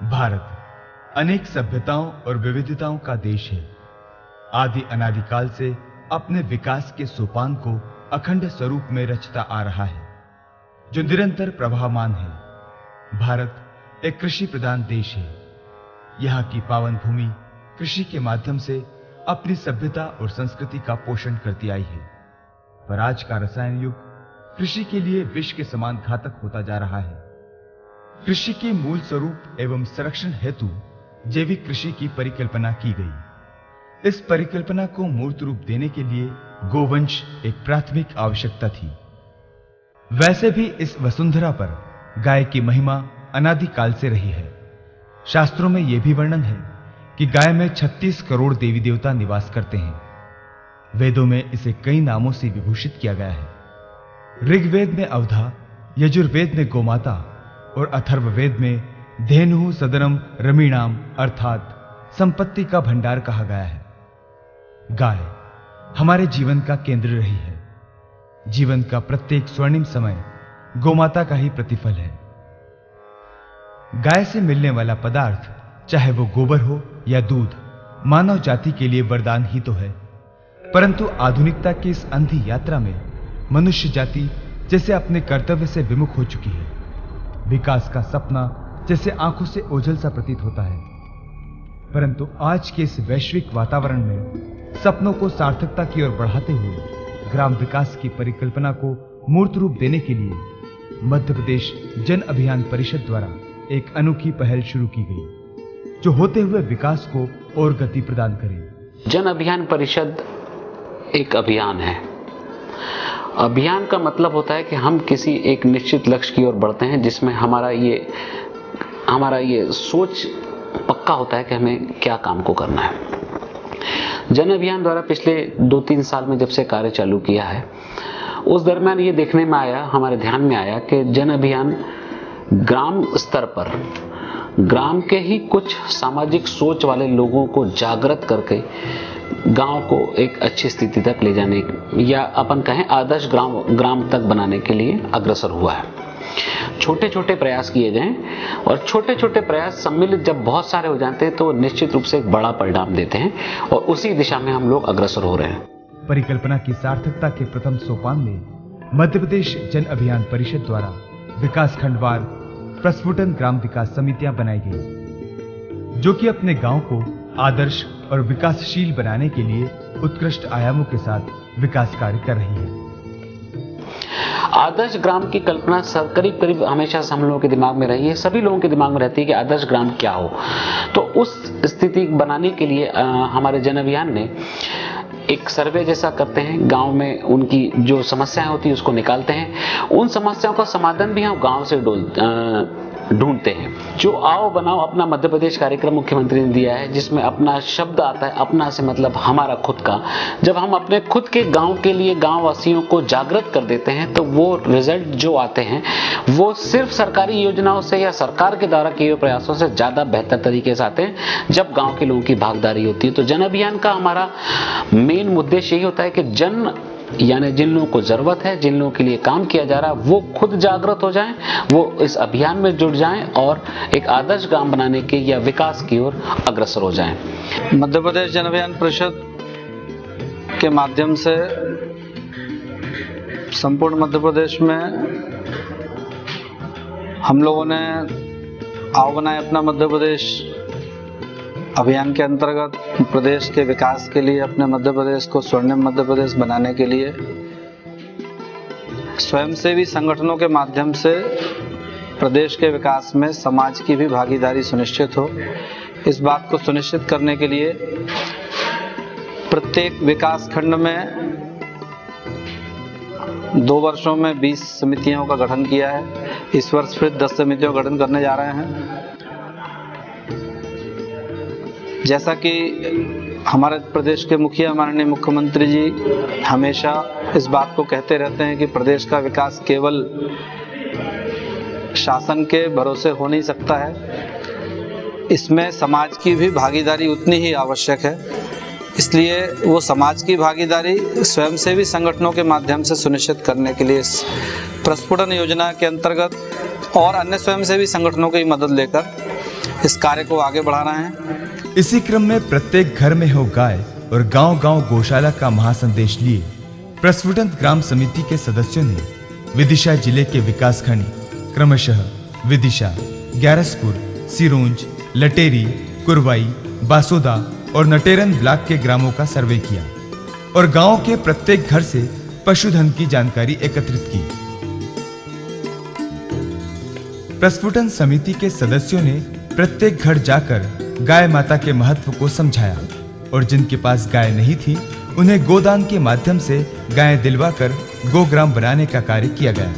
भारत अनेक सभ्यताओं और विविधताओं का देश है। आदि अनादिकाल से अपने विकास के सोपान को अखंड स्वरूप में रचता आ रहा है, जो निरंतर प्रवाहमान है। भारत एक कृषि प्रधान देश है। यहाँ की पावन भूमि कृषि के माध्यम से अपनी सभ्यता और संस्कृति का पोषण करती आई है। पर आज का रसायन युग कृषि के लिए विष के समान घातक होता जा रहा है। कृषि के मूल स्वरूप एवं संरक्षण हेतु जैविक कृषि की परिकल्पना की गई। इस परिकल्पना को मूर्त रूप देने के लिए गोवंश एक प्राथमिक आवश्यकता थी। वैसे भी इस वसुंधरा पर गाय की महिमा अनादिकाल से रही है। शास्त्रों में यह भी वर्णन है कि गाय में 36 करोड़ देवी देवता निवास करते हैं। वेदों में इसे कई नामों से विभूषित किया गया है। ऋग्वेद में अवधा, यजुर्वेद में गोमाता और अथर्ववेद में धेनु सदनम रमीणाम अर्थात संपत्ति का भंडार कहा गया है। गाय हमारे जीवन का केंद्र रही है। जीवन का प्रत्येक स्वर्णिम समय गोमाता का ही प्रतिफल है। गाय से मिलने वाला पदार्थ, चाहे वो गोबर हो या दूध, मानव जाति के लिए वरदान ही तो है। परंतु आधुनिकता की इस अंधी यात्रा में मनुष्य जाति जैसे अपने कर्तव्य से विमुख हो चुकी है। विकास का सपना जैसे आंखों से ओझल सा प्रतीत होता है। परंतु आज के इस वैश्विक वातावरण में सपनों को सार्थकता की ओर बढ़ाते हुए ग्राम विकास की परिकल्पना को मूर्त रूप देने के लिए मध्य प्रदेश जन अभियान परिषद द्वारा एक अनोखी पहल शुरू की गई, जो होते हुए विकास को और गति प्रदान करे। जन अभियान परिषद एक अभियान है। अभियान का मतलब होता है कि हम किसी एक निश्चित लक्ष्य की ओर बढ़ते हैं, जिसमें हमारा ये सोच पक्का होता है कि हमें क्या काम को करना है। जन अभियान द्वारा पिछले 2-3 साल में जब से कार्य चालू किया है, उस दरमियान ये देखने में आया, हमारे ध्यान में आया कि जन अभियान ग्राम स्तर पर ग्राम के ही कुछ सामाजिक सोच वाले लोगों को जागृत करके गांव को एक अच्छी स्थिति तक ले जाने, या अपन कहें आदर्श ग्राम तक बनाने के लिए अग्रसर हुआ है। छोटे छोटे प्रयास किए गए और छोटे छोटे प्रयास सम्मिलित जब बहुत सारे हो जाते हैं तो निश्चित रूप से एक बड़ा परिणाम देते हैं, और उसी दिशा में हम लोग अग्रसर हो रहे हैं। परिकल्पना की सार्थकता के प्रथम सोपान में मध्य प्रदेश जन अभियान परिषद द्वारा विकास खंडवार प्रस्फुटन ग्राम विकास समितियां बनाई गई, जो कि अपने गांव को आदर्श और विकासशील बनाने के लिए उत्कृष्ट आयामों के साथ विकास कार्य कर रही है। आदर्श ग्राम की कल्पना करीब करीब हमेशा से हम लोगों के दिमाग में रही है। सभी लोगों के दिमाग में रहती है कि आदर्श ग्राम क्या हो। तो उस स्थिति बनाने के लिए हमारे जन अभियान ने एक सर्वे जैसा करते हैं। गांव में उनकी जो समस्याएं होती है उसको निकालते हैं। उन समस्याओं का समाधान भी हम गांव से ढूंढते हैं। जो आओ बनाओ अपना मध्य प्रदेश कार्यक्रम मुख्यमंत्री ने दिया है, जिसमें अपना शब्द आता है, अपना से मतलब हमारा खुद का। जब हम अपने खुद के गांव के लिए गांव वासियों को जागृत कर देते हैं तो वो रिजल्ट जो आते हैं वो सिर्फ सरकारी योजनाओं से या सरकार के द्वारा किए हुए प्रयासों से ज्यादा बेहतर तरीके से आते हैं, जब गांव के लोगों की भागीदारी होती है। तो जन अभियान का हमारा मेन उद्देश्य यही होता है कि जन यानी जिन लोगों को जरूरत है, जिन लोगों के लिए काम किया जा रहा है, वो खुद जागृत हो जाएं, वो इस अभियान में जुड़ जाएं और एक आदर्श ग्राम बनाने के या विकास की ओर अग्रसर हो जाएं। मध्य प्रदेश जन अभियान परिषद के माध्यम से संपूर्ण मध्य प्रदेश में हम लोगों ने आओ बनाए अपना मध्य प्रदेश अभियान के अंतर्गत प्रदेश के विकास के लिए, अपने मध्य प्रदेश को स्वर्णिम मध्य प्रदेश बनाने के लिए स्वयंसेवी संगठनों के माध्यम से प्रदेश के विकास में समाज की भी भागीदारी सुनिश्चित हो, इस बात को सुनिश्चित करने के लिए प्रत्येक विकास खंड में 2 वर्षों में 20 समितियों का गठन किया है। इस वर्ष फिर 10 समितियों का गठन करने जा रहे हैं। जैसा कि हमारे प्रदेश के मुखिया माननीय मुख्यमंत्री जी हमेशा इस बात को कहते रहते हैं कि प्रदेश का विकास केवल शासन के भरोसे हो नहीं सकता है, इसमें समाज की भी भागीदारी उतनी ही आवश्यक है। इसलिए वो समाज की भागीदारी स्वयंसेवी संगठनों के माध्यम से सुनिश्चित करने के लिए इस प्रस्फुटन योजना के अंतर्गत और अन्य स्वयंसेवी संगठनों की मदद लेकर इस कार्य को आगे बढ़ाना है। इसी क्रम में प्रत्येक घर में हो गाय और गांव-गांव गौशाला का महासंदेश लिए प्रस्फुटन ग्राम समिति के सदस्यों ने विदिशा जिले के विकासखंड क्रमशः विदिशा, ग्यारसपुर, सिरोंज, लटेरी, कुरवाई, बासोदा और नटेरन ब्लॉक के ग्रामों का सर्वे किया और गांव के प्रत्येक घर से पशुधन की जानकारी एकत्रित की। प्रस्फुटन समिति के सदस्यों ने प्रत्येक घर जाकर गाय माता के महत्व को समझाया और जिनके पास गाय नहीं थी उन्हें गोदान के माध्यम से गाय दिलवाकर गोग्राम बनाने का कार्य किया गया।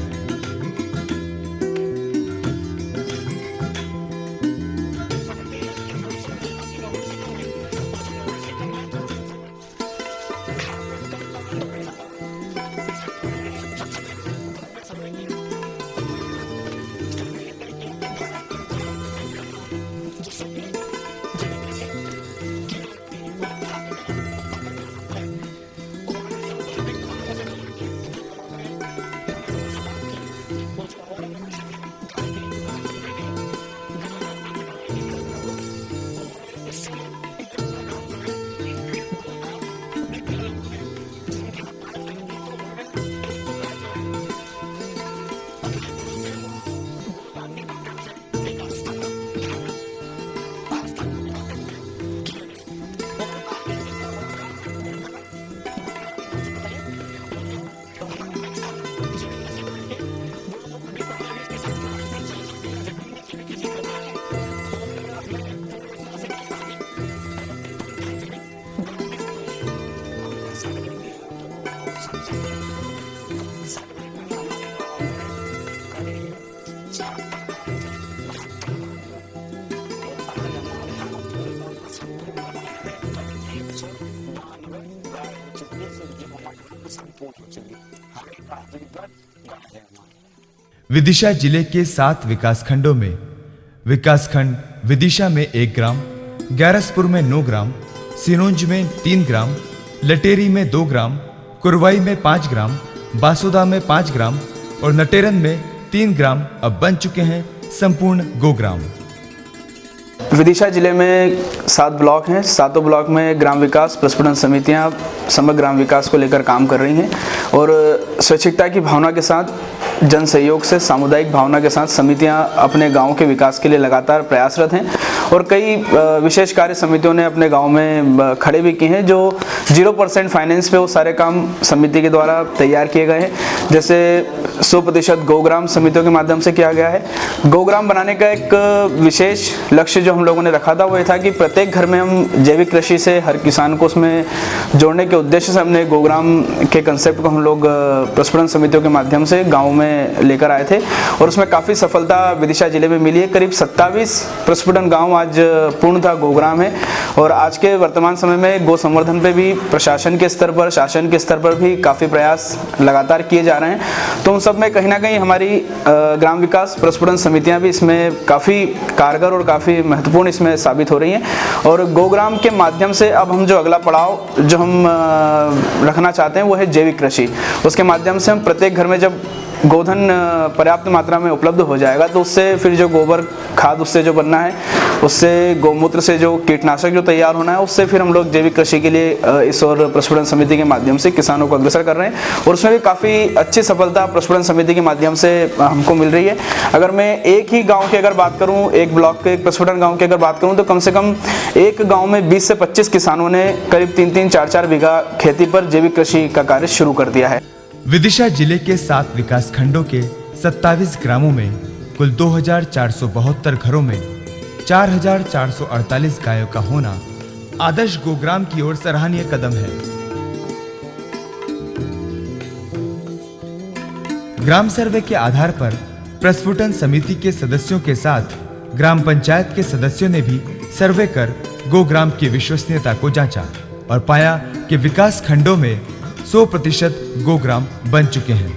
विदिशा जिले के 7 विकासखंडों में विकासखंड विदिशा में 1 ग्राम, ग्यारसपुर में 9 ग्राम, सिरोंज में 3 ग्राम, लटेरी में 2 ग्राम, कुरवाई में 5 ग्राम, बासोदा में 5 ग्राम और नटेरन में 3 ग्राम अब बन चुके हैं संपूर्ण गोग्राम। विदिशा जिले में 7 ब्लॉक हैं। 7 ब्लॉक में ग्राम विकास प्रस्फुटन समितियां समग्र ग्राम विकास को लेकर काम कर रही हैं और स्वैच्छिकता की भावना के साथ, जन सहयोग से, सामुदायिक भावना के साथ समितियां अपने गांव के विकास के लिए लगातार प्रयासरत हैं और कई विशेष कार्य समितियों ने अपने गांव में खड़े भी किए हैं जो 0% फाइनेंस पे वो सारे काम समिति के द्वारा तैयार किए गए हैं। जैसे 100% गोग्राम समितियों के माध्यम से किया गया है। गोग्राम बनाने का एक विशेष लक्ष्य जो हम लोगों ने रखा था वो ये था कि प्रत्येक घर में हम जैविक कृषि से हर किसान को उसमें जोड़ने के उद्देश्य से हमने गोग्राम के कंसेप्ट को हम लोग प्रस्फुटन समितियों के माध्यम से गाँव में लेकर आए थे और उसमें काफ़ी सफलता विदिशा जिले में मिली है। करीब 27 प्रस्फुटन गांव आज पूर्णतः गोग्राम है और आज के वर्तमान समय में गौ संवर्धन पे भी प्रशासन के स्तर पर, शासन के स्तर पर भी काफ़ी प्रयास लगातार किए जा रहे हैं। तो उन सब में कहीं ना कहीं हमारी ग्राम विकास प्रस्फुटन समितियां भी इसमें काफ़ी कारगर और काफ़ी महत्वपूर्ण इसमें साबित हो रही हैं और गोग्राम के माध्यम से अब हम जो अगला पड़ाव जो हम रखना चाहते हैं वो है जैविक कृषि। उसके माध्यम से हम प्रत्येक घर में जब गोधन पर्याप्त मात्रा में उपलब्ध हो जाएगा तो उससे फिर जो गोबर खाद उससे जो बनना है, उससे गौमूत्र से जो कीटनाशक जो तैयार होना है, उससे फिर हम लोग जैविक कृषि के लिए इस और प्रस्फुटन समिति के माध्यम से किसानों को अग्रसर कर रहे हैं और उसमें भी काफ़ी अच्छी सफलता प्रस्फुटन समिति के माध्यम से हमको मिल रही है। अगर मैं एक ही गाँव की अगर बात करूँ, एक ब्लॉक के, एक प्रस्फुटन गाँव की अगर बात करूँ तो कम से कम एक गाँव में 20 से 25 किसानों ने करीब 3-3, 4-4 बीघा खेती पर जैविक कृषि का कार्य शुरू कर दिया है। विदिशा जिले के 7 विकासखंडों के 27 ग्रामों में कुल 2472 घरों में 4448 गायों का होना आदर्श गोग्राम की ओर सराहनीय कदम है। ग्राम सर्वे के आधार पर प्रस्फुटन समिति के सदस्यों के साथ ग्राम पंचायत के सदस्यों ने भी सर्वे कर गोग्राम की विश्वसनीयता को जांचा और पाया कि विकास खंडों में 100% गोग्राम बन चुके हैं।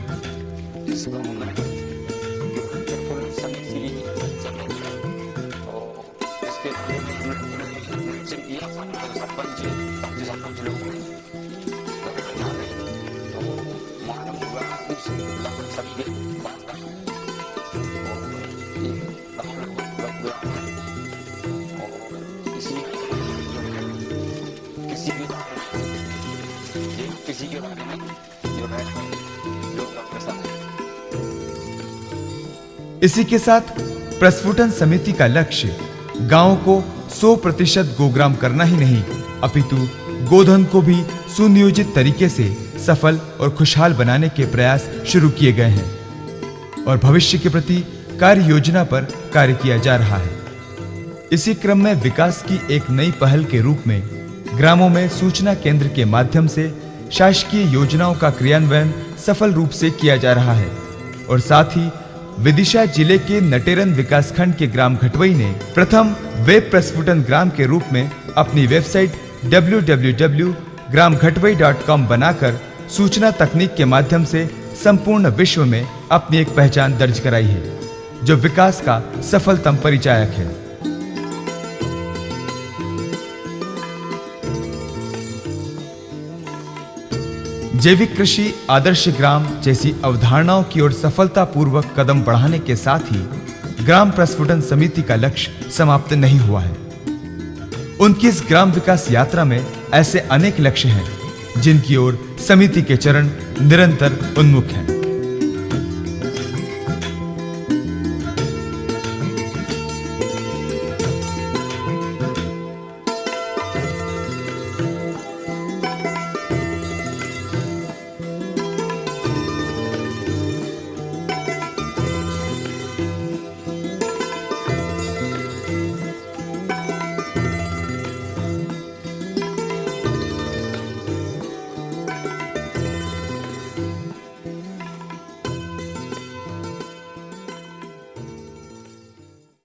इसी के साथ प्रस्फुटन समिति का लक्ष्य गांव को 100% गोग्राम करना ही नहीं, अपितु गोधन को भी सुनियोजित तरीके से सफल और खुशहाल बनाने के प्रयास शुरू किए गए हैं और भविष्य के प्रति कार्य योजना पर कार्य किया जा रहा है। इसी क्रम में विकास की एक नई पहल के रूप में ग्रामों में सूचना केंद्र के माध्यम से शासकीय योजनाओं का क्रियान्वयन सफल रूप से किया जा रहा है और साथ ही विदिशा जिले के नटेरन विकासखंड के ग्राम घटवई ने प्रथम वेब प्रस्फुटन ग्राम के रूप में अपनी वेबसाइट www.gramghatvai.com बनाकर सूचना तकनीक के माध्यम से संपूर्ण विश्व में अपनी एक पहचान दर्ज कराई है, जो विकास का सफलतम परिचायक है। जैविक कृषि, आदर्श ग्राम जैसी अवधारणाओं की ओर सफलतापूर्वक कदम बढ़ाने के साथ ही ग्राम प्रस्फुटन समिति का लक्ष्य समाप्त नहीं हुआ है। उनकी इस ग्राम विकास यात्रा में ऐसे अनेक लक्ष्य हैं जिनकी ओर समिति के चरण निरंतर उन्मुख हैं।